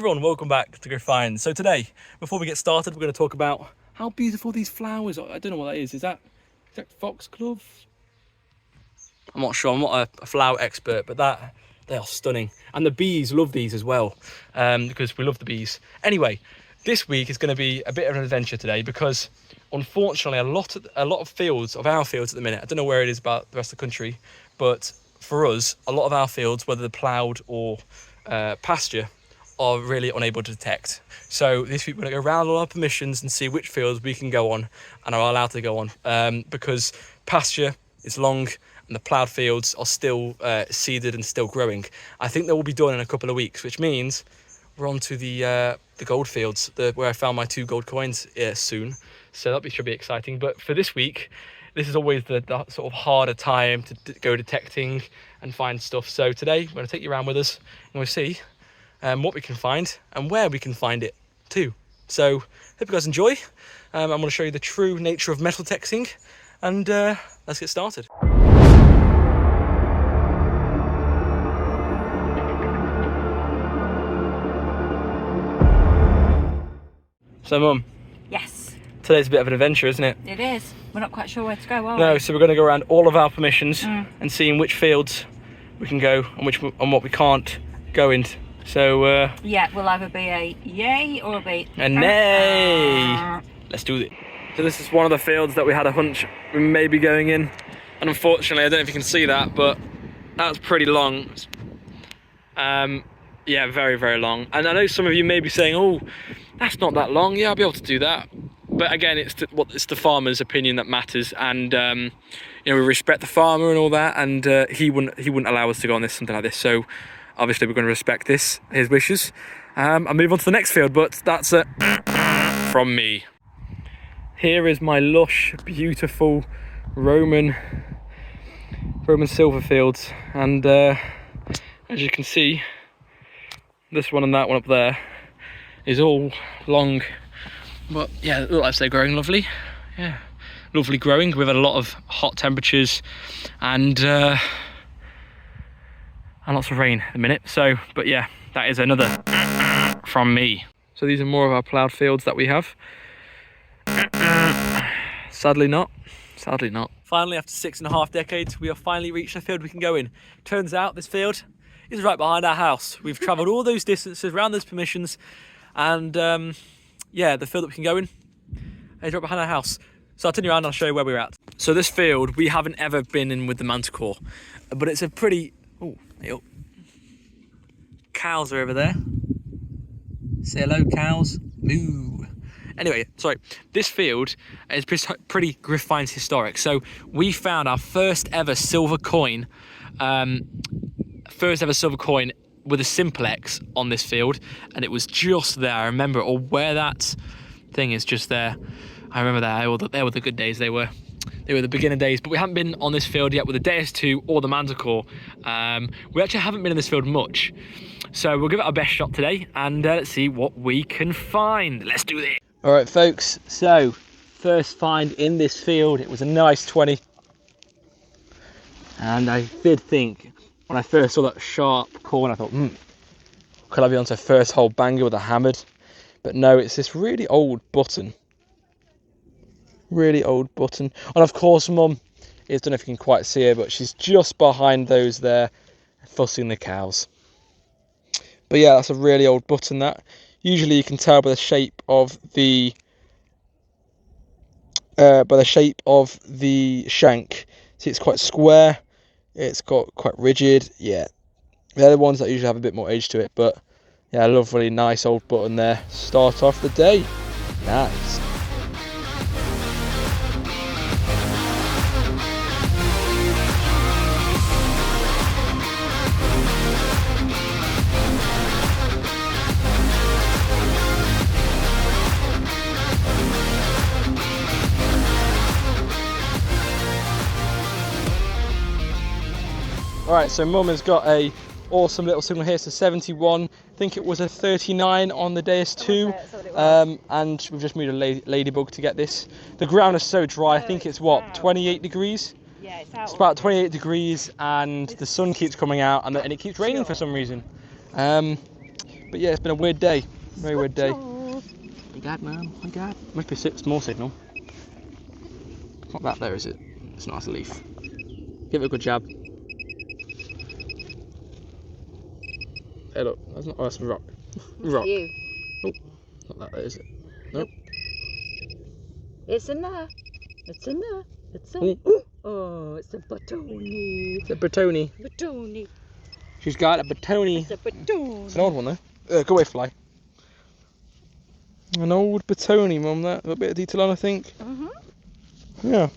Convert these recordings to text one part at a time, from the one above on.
everyone, welcome back to GRIF-FINds. So today, before we get started, we're going to talk about how beautiful these flowers are. I don't know what that is. Is that foxglove? I'm not sure. I'm not a flower expert, but they are stunning. And the bees love these as well, because we love the bees. Anyway, this week is going to be a bit of an adventure today because unfortunately a lot of fields, of our fields at the minute, I don't know where it is about the rest of the country, but for us, a lot of our fields, whether they're ploughed or pasture, are really unable to detect. So this week we're going to go around all our permissions and see which fields we can go on and are allowed to go on, because pasture is long and the ploughed fields are still seeded and still growing. I think they will be done in a couple of weeks, which means we're on to the gold fields, where I found my 2 gold coins soon. So that should be exciting. But for this week, this is always the sort of harder time to go detecting and find stuff. So today we're going to take you around with us and we'll see what we can find and where we can find it too. So hope you guys enjoy. I'm going to show you the true nature of metal detecting, and let's get started. So Mum. Yes. Today's a bit of an adventure, isn't it? It is. We're not quite sure where to go, are we? No, so we're going to go around all of our permissions and seeing which fields we can go and what we can't go into. So yeah, we'll either be a yay or a nay. Let's do it. So this is one of the fields that we had a hunch we may be going in, and unfortunately I don't know if you can see that, but that's pretty long. Yeah, very, very long. And I know some of you may be saying, oh, that's not that long. Yeah, I'll be able to do that. But again, it's the farmer's opinion that matters, and you know, we respect the farmer and all that, and he wouldn't allow us to go on something like this. So obviously we're going to respect his wishes, and move on to the next field. But that's from me. Here is my lush, beautiful Roman silver fields, and as you can see, this one and that one up there is all long. But yeah, it looks like they're growing lovely. Yeah, lovely growing. We've had a lot of hot temperatures and lots of rain at the minute. So, but yeah, that is another from me. So these are more of our ploughed fields that we have. Sadly not. Sadly not. Finally, after 6.5 decades, we have finally reached a field we can go in. Turns out this field is right behind our house. We've travelled all those distances around those permissions, and yeah, the field that we can go in is right behind our house. So I'll turn you around and I'll show you where we're at. So this field, we haven't ever been in with the Manticore, but it's a pretty... Oh, hey up. Cows are over there. Say hello, cows. Moo. Anyway, sorry. This field is pretty GRIF-FINds historic. So we found our first ever silver coin, with a simplex on this field, and it was just there. I remember it, or where that thing is, just there. I remember that. They were the good days. They were the beginner days. But we haven't been on this field yet with the Deus 2 or the Manticore. We actually haven't been in this field much, so we'll give it our best shot today, and let's see what we can find. Let's do this. All right, folks. So first find in this field, it was a nice 20, and I did think, when I first saw that sharp corner, I thought, could I be onto a first hole banger with a hammered? But no, it's this really old button. Really old button. And of course, Mum, I don't know if you can quite see her, but she's just behind those there, fussing the cows. But yeah, that's a really old button, that. Usually you can tell by the shape of the shank. See, it's quite square. It's got quite rigid. Yeah, they're the ones that usually have a bit more edge to it. But yeah, lovely, nice old button there. Start off the day. Nice. Alright, so Mum has got a awesome little signal here, so 71. I think it was a 39 on the Deus 2, and we've just moved a ladybug to get this. The ground is so dry, I think it's what, 28 degrees? Yeah, it's about 28 degrees, and the sun keeps coming out, and it keeps raining for some reason. But yeah, it's been a weird day. Very weird day. My God, man. My God. Must be a small signal. It's not that there, is it? It's not, it's a leaf. Give it a good jab. Hey, look. That's not. Oh, that's a rock. Rock. You. Oh, not that there, is it? Nope. It's in there. It's in there. It's in. Oh, Oh, it's a batoni. it's a batoni. Batoni. She's got a batoni. It's a batoni. It's an old one though. Go away, fly. An old batoni, Mum. That a bit of detail on, I think. Yeah.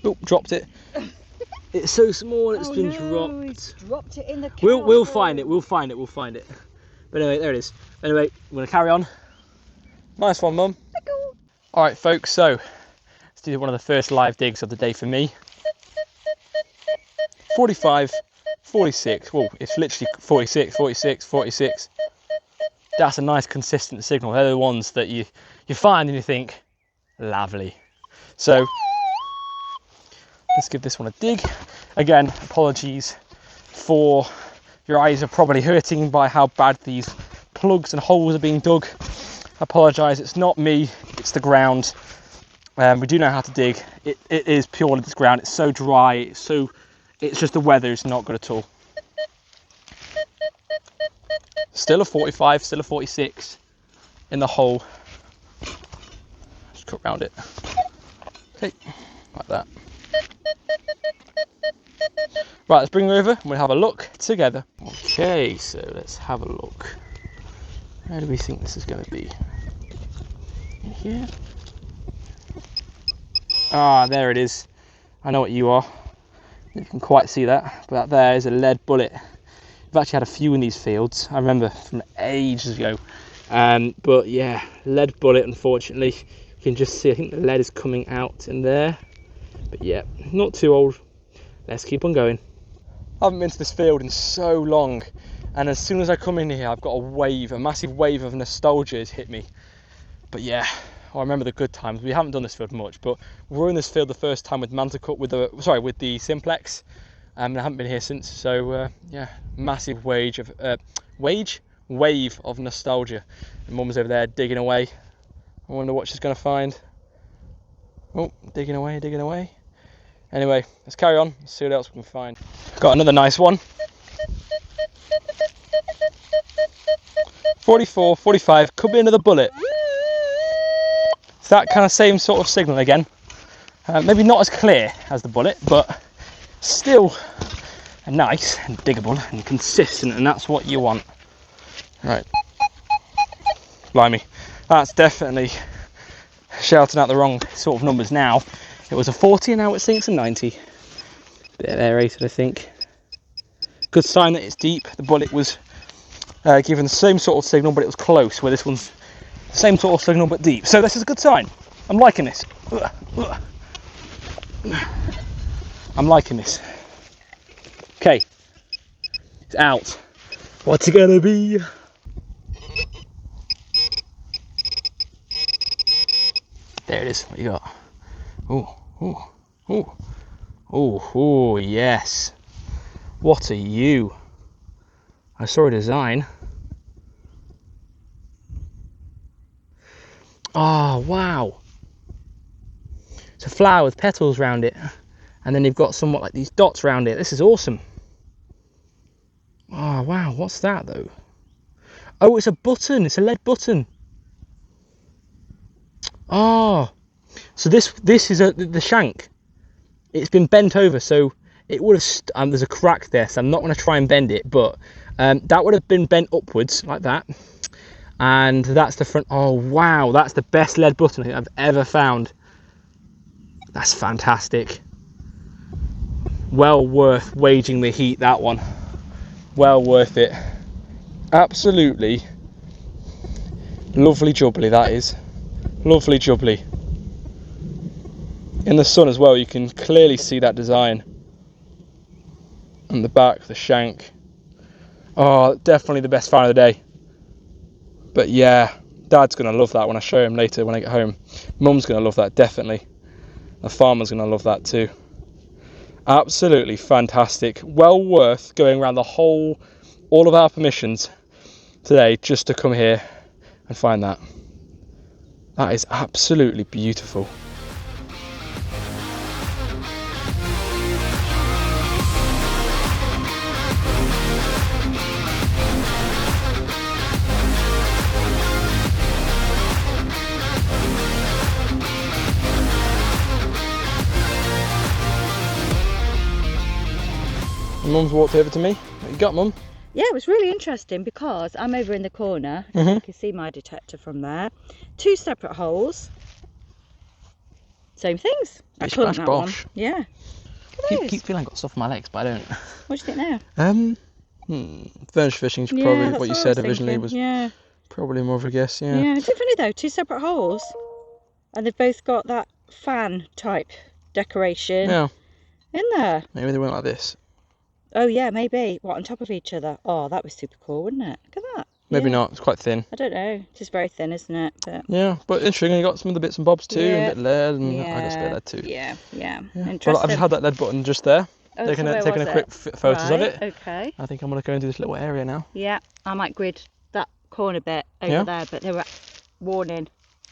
Oh, dropped it. It's so small. It's been dropped. He's dropped it in the. We'll find it. We'll find it. We'll find it. But anyway, there it is. Anyway, we're gonna carry on. Nice one, Mum. All right, folks. So let's do one of the first live digs of the day for me. 45, 46. Well, it's literally 46, 46, 46. That's a nice consistent signal. They're the ones that you find and you think, lovely. So let's give this one a dig. Again, apologies for your eyes are probably hurting by how bad these plugs and holes are being dug. I apologise, it's not me, it's the ground. We do know how to dig. It is purely this ground. It's so dry, it's just the weather is not good at all. Still a 45, still a 46 in the hole. Just cut around it. Okay, like that. Right, let's bring her over and we'll have a look together. Okay, so let's have a look. Where do we think this is going to be? In here? Ah, there it is. I know what you are. You can quite see that, but that there is a lead bullet. I've actually had a few in these fields. I remember from ages ago. But yeah, lead bullet, unfortunately. You can just see, I think the lead is coming out in there. But yeah, not too old. Let's keep on going. I haven't been to this field in so long. And as soon as I come in here, I've got a massive wave of nostalgia has hit me. But yeah, I remember the good times. We haven't done this field much, but we were in this field the first time with Manticore, with the Simplex. And I haven't been here since. So yeah, massive wave of nostalgia. And Mum's over there digging away. I wonder what she's going to find. Oh, digging away, digging away. Anyway, let's carry on. Let's see what else we can find. Got another nice one. 44, 45, could be another bullet. It's that kind of same sort of signal again. Maybe not as clear as the bullet, but still nice and diggable and consistent, and that's what you want. Right. Blimey. That's definitely shouting out the wrong sort of numbers now. It was a 40 and now it's a 90. Bit aerated, I think. Good sign that it's deep. The bullet was given the same sort of signal, but it was close, where this one's the same sort of signal but deep. So this is a good sign. I'm liking this. I'm liking this. Okay. It's out. What's it gonna be? There it is. What you got? Oh, oh, oh, oh, oh, yes. What are you? I saw a design. Oh, wow. It's a flower with petals around it. And then you've got somewhat like these dots around it. This is awesome. Oh, wow. What's that, though? Oh, it's a button. It's a lead button. Oh. So this is the shank. It's been bent over, so it would have. There's a crack there, so I'm not going to try and bend it, but that would have been bent upwards like that, and that's the front. Oh wow, that's the best lead button I think I've ever found. That's fantastic. Well worth waging the heat, that one. Well worth it. Absolutely lovely jubbly, that is. Lovely jubbly. In the sun as well, you can clearly see that design. On the back, the shank. Oh, definitely the best find of the day. But yeah, Dad's going to love that when I show him later when I get home. Mum's going to love that, definitely. The farmer's going to love that too. Absolutely fantastic. Well worth going around all of our permissions today just to come here and find that. That is absolutely beautiful. Mum's walked over to me. What you got, Mum? Yeah, it was really interesting because I'm over in the corner. Mm-hmm. You can see my detector from there. 2 separate holes. Same things. I Bish, call bash, that bosh. one. Yeah. Keep feeling I've got stuff on my legs, but I don't. What do you think now? Furniture fishing is Yeah, probably that's what you what I said was originally thinking. was Yeah. probably more of a guess, yeah. Yeah, it's funny though, 2 separate holes. And they've both got that fan type decoration Yeah. in there. Maybe they went like this. Oh yeah, maybe. What, on top of each other? Oh, that was super cool, wouldn't it? Look at that. Maybe Yeah. not, it's quite thin. I don't know. It's just very thin, isn't it? But Yeah, but interesting, you got some of the bits and bobs too, yeah. and a bit of lead, and Yeah. I got a bit of lead too. Yeah. Well, Interesting. I've just had that lead button just there. Oh, taking so a where was quick photos of Right, it. Okay. I think I'm going to go into this little area now. Yeah, I might grid that corner bit over there, but there were warning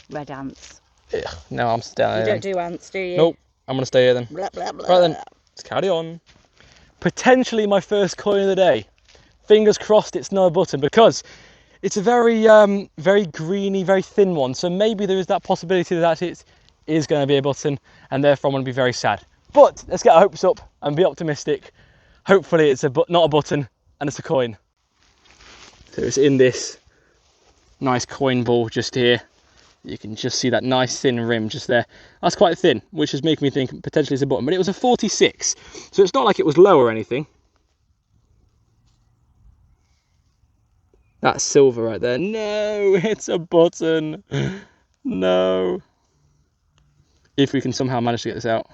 red ants. Ugh, no, I'm down You there. don't do ants, do you? Nope, I'm going to stay here then. Blah, blah, blah. Right then, let's carry on. Potentially my first coin of the day. Fingers crossed it's not a button, because it's a very very greeny, very thin one. So maybe there is that possibility that it is going to be a button, and therefore I'm going to be very sad. But let's get our hopes up and be optimistic. Hopefully it's not a button and it's a coin. So it's in this nice coin ball just here. You can just see that nice thin rim just there. That's quite thin, which is making me think potentially it's a button, but it was a 46. So it's not like it was low or anything. That's silver right there. No, it's a button. No. If we can somehow manage to get this out.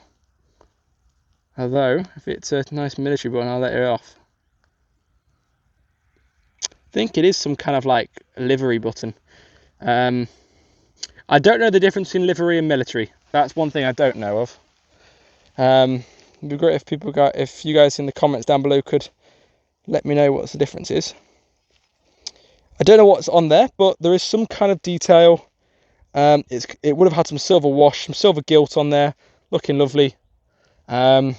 Although, if it's a nice military button, I'll let it off. I think it is some kind of like livery button. I don't know the difference between livery and military. That's one thing I don't know of. It'd be great if you guys in the comments down below could let me know what the difference is. I don't know what's on there, but there is some kind of detail. It would have had some silver wash, some silver gilt on there, looking lovely. But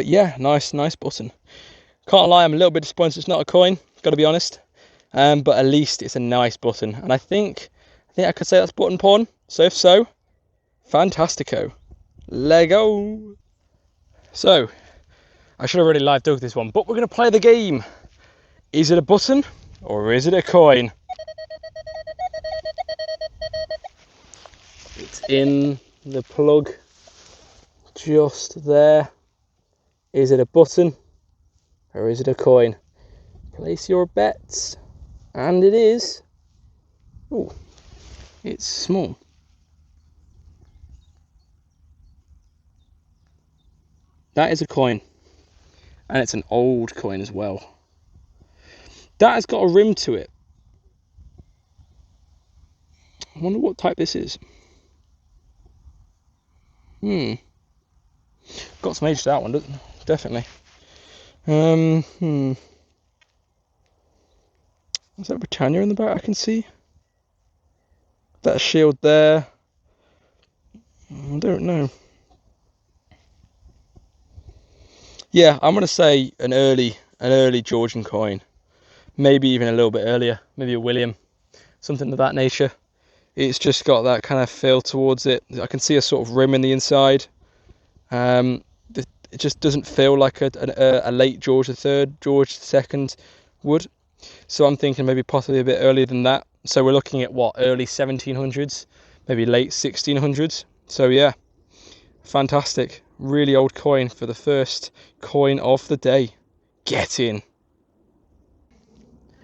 yeah, nice button. Can't lie, I'm a little bit disappointed it's not a coin, got to be honest. But at least it's a nice button, and I think I could say that's button porn. So if so, fantastico. Lego. So I should have already live dug this one, but we're going to play the game. Is it a button or is it a coin? It's in the plug just there. Is it a button or is it a coin? Place your bets. And it is. Ooh, it's small. That is a coin. And it's an old coin as well. That has got a rim to it. I wonder what type this is. Got some age to that one, doesn't it? Definitely. Is that Britannia in the back I can see? That shield there. I don't know. Yeah, I'm gonna say an early Georgian coin. Maybe even a little bit earlier, maybe a William, something of that nature. It's just got that kind of feel towards it. I can see a sort of rim in the inside. It just doesn't feel like a late George III, George II would. So I'm thinking maybe possibly a bit earlier than that. So we're looking at what, early 1700s, maybe late 1600s. So yeah, fantastic. Really old coin for the first coin of the day. Get in.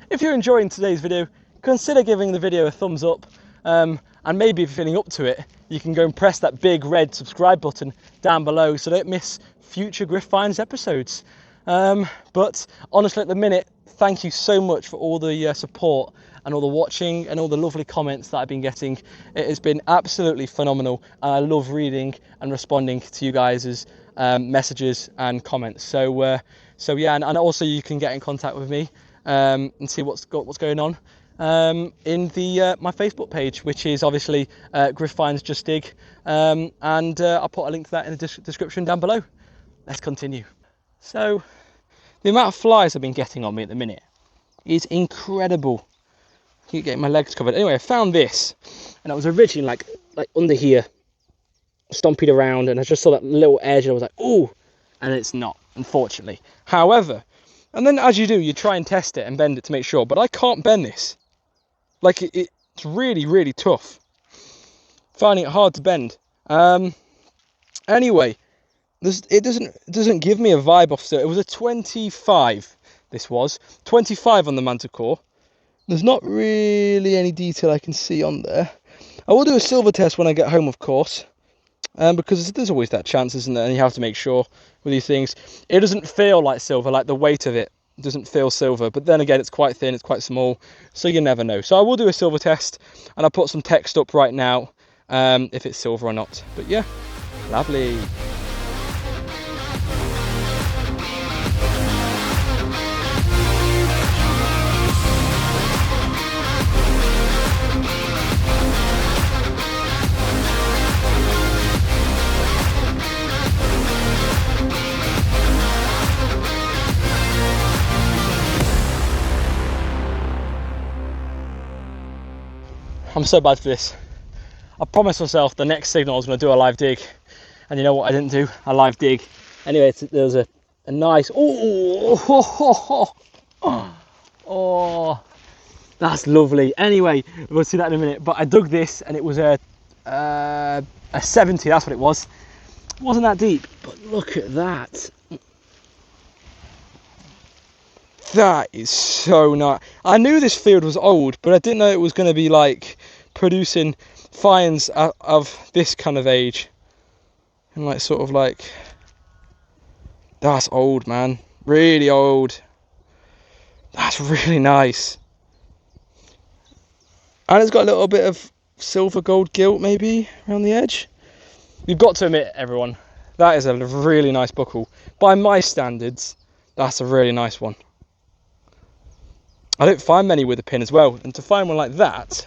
If you're enjoying today's video, consider giving the video a thumbs up. And maybe if you're feeling up to it, you can go and press that big red subscribe button down below so don't miss future GRIF-FINds episodes. But honestly, at the minute, thank you so much for all the support and all the watching and all the lovely comments that I've been getting. It has been absolutely phenomenal, and I love reading and responding to you guys' messages and comments. So yeah, and also you can get in contact with me and see what's going on in the my Facebook page, which is obviously GRIF-FINds Just Dig, and I'll put a link to that in the description down below. Let's continue. So the amount of flies I've been getting on me at the minute is incredible. I keep getting my legs covered. Anyway, I found this, and I was originally like under here, stomping around, and I just saw that little edge, and I was like, ooh, and it's not, unfortunately. However, and then as you do, you try and test it and bend it to make sure, but I can't bend this. Like, it's really, really tough. Finding it hard to bend. Anyway, it doesn't give me a vibe off. So it was a 25. This was 25 on the Manticore. There's not really any detail I can see on there. I will do a silver test when I get home, of course, because there's always that chance, isn't there? And you have to make sure with these things. It doesn't feel like silver, like the weight of it doesn't feel silver. But then again, it's quite thin, it's quite small, so you never know. So I will do a silver test, and I'll put some text up right now if it's silver or not. But yeah, lovely. I'm so bad for this. I promised myself the next signal I was going to do a live dig, and you know what I didn't do? A live dig. Anyway, there was a nice, oh, that's lovely. Anyway, we'll see that in a minute. But I dug this, and it was a 70. That's what it was. It wasn't that deep, but look at that. That is so nice. I knew this field was old, but I didn't know it was going to be like producing finds of this kind of age. And like sort of like, that's old, man. Really old. That's really nice. And it's got a little bit of silver gold gilt maybe around the edge. You've got to admit, everyone, that is a really nice buckle. By my standards, that's a really nice one. I don't find many with a pin as well, and to find one like that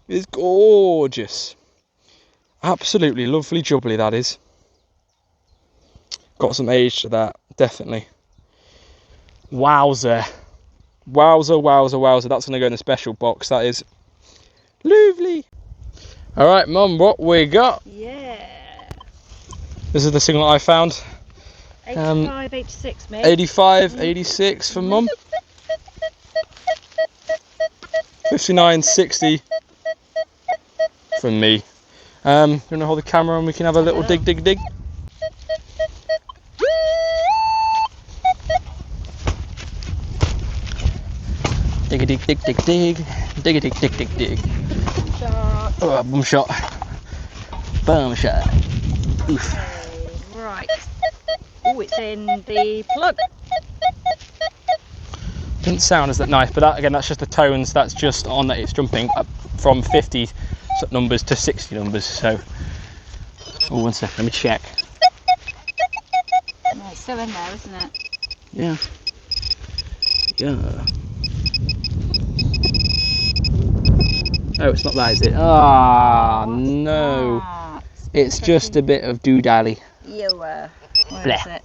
is gorgeous. Absolutely lovely jubbly, that is. Got some age to that, definitely. Wowzer. Wowzer, wowzer, wowzer. That's going to go in the special box, that is. Lovely. Alright, Mum, what we got? Yeah. This is the signal I found. 85, 86, mate. 85, 86 for Mum. 59, 60 from me. You want to hold the camera and we can have a little dig. Dig a dig. Shot. Oh, boom shot. Boom shot. Oof. Right. Oh, it's in the plug. Didn't sound as that nice, but that, again, that's just the tones. That's just on that it's jumping up from 50 numbers to 60 numbers. So, oh, 1 second, let me check. No, it's still in there, isn't it? Yeah. Oh, it's not that, is it? Ah, no. It's just a bit of doodally. Where Bleh. is it?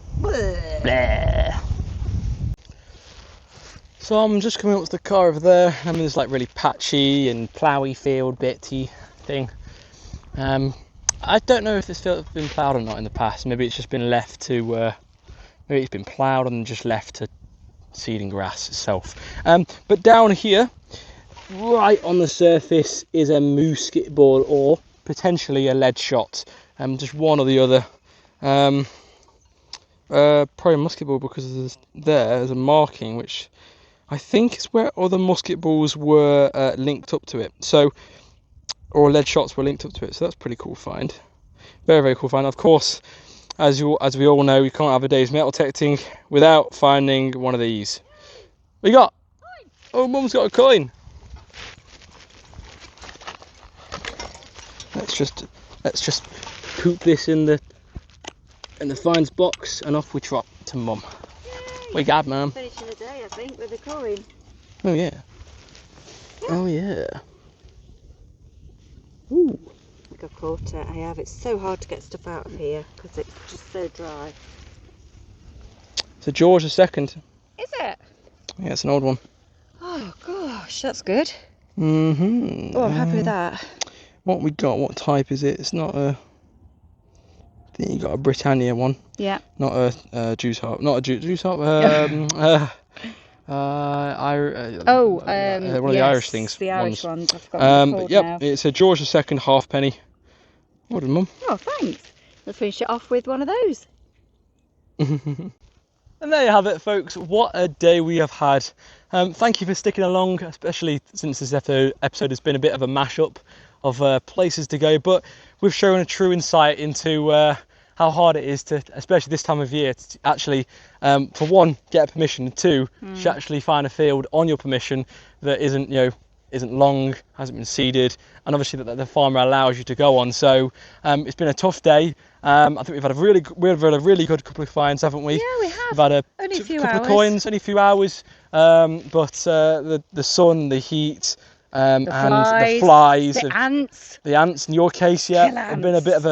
Bleh. So I'm just coming up to the car over there. I'm in this like really patchy and ploughy field bitty thing. I don't know if this field has been ploughed or not in the past. Maybe it's just been left to, maybe it's been ploughed and just left to seeding grass itself. But down here, right on the surface, is a musket ball or potentially a lead shot. Just one or the other. Probably a musket ball because there's a marking which I think is where other musket balls were linked up to it. So, or lead shots were linked up to it. So that's a pretty cool find. Very, very cool find. Of course, as we all know, you can't have a day's metal detecting without finding one of these. What you got? Oh, Mum's got a coin. Let's just poop this in the finds box and off we trot to Mum. Yay. We got, Mum. Finishing the day, I think, with a coin. Oh yeah. Oh yeah. Ooh. I think I've caught it. I have. It's so hard to get stuff out of here because it's just so dry. It's a George II. Is it? Yeah, it's an old one. Oh gosh, that's good. Mm-hmm. Oh, I'm happy with that. What we got? What type is it? It's not a. I think you got a Britannia one. Yeah. Not a juice harp. Not a juice harp. One of the Irish things. The Irish ones. I've forgotten what they're called now. It's a George II halfpenny. Well done, Mum. Oh, thanks. Let's finish it off with one of those. And there you have it, folks. What a day we have had. Thank you for sticking along, especially since this episode has been a bit of a mashup of places to go. But we've shown a true insight into how hard it is to, especially this time of year, to actually, for one, get a permission, and two, to actually find a field on your permission that isn't long, hasn't been seeded, and obviously that the farmer allows you to go on. So it's been a tough day. I think we've had a really good couple of finds, haven't we? Yeah, we have. We've had Only a few couple hours. of coins, only a few hours, but the sun, the heat, and the flies, the ants. The ants, in your case, yeah, have been a bit of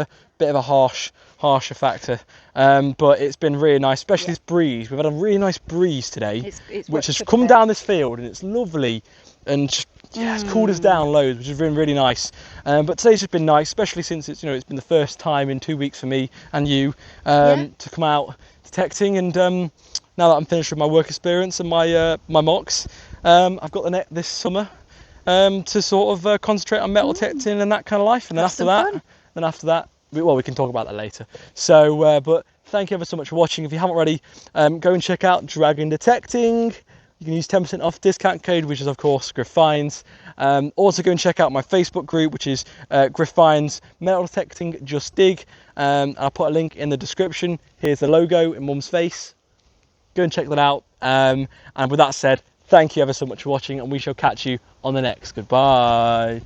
a harsher factor. But it's been really nice, especially this breeze. We've had a really nice breeze today, which has come down this field, and it's lovely, and just, it's cooled us down loads, which has been really nice. But today's just been nice, especially since it's been the first time in 2 weeks for me and you to come out detecting. And now that I'm finished with my work experience and my mocks, I've got the net this summer to sort of concentrate on metal detecting and that kind of life. And then after that, we can talk about that later. So, but thank you ever so much for watching. If you haven't already, go and check out Dragon Detecting. You can use 10% off discount code, which is of course GRIF-FINds. Also go and check out my Facebook group, which is GRIF-FINds Metal Detecting Just Dig. I'll put a link in the description. Here's the logo in Mum's face. Go and check that out. And with that said, thank you ever so much for watching, and we shall catch you on the next. Goodbye.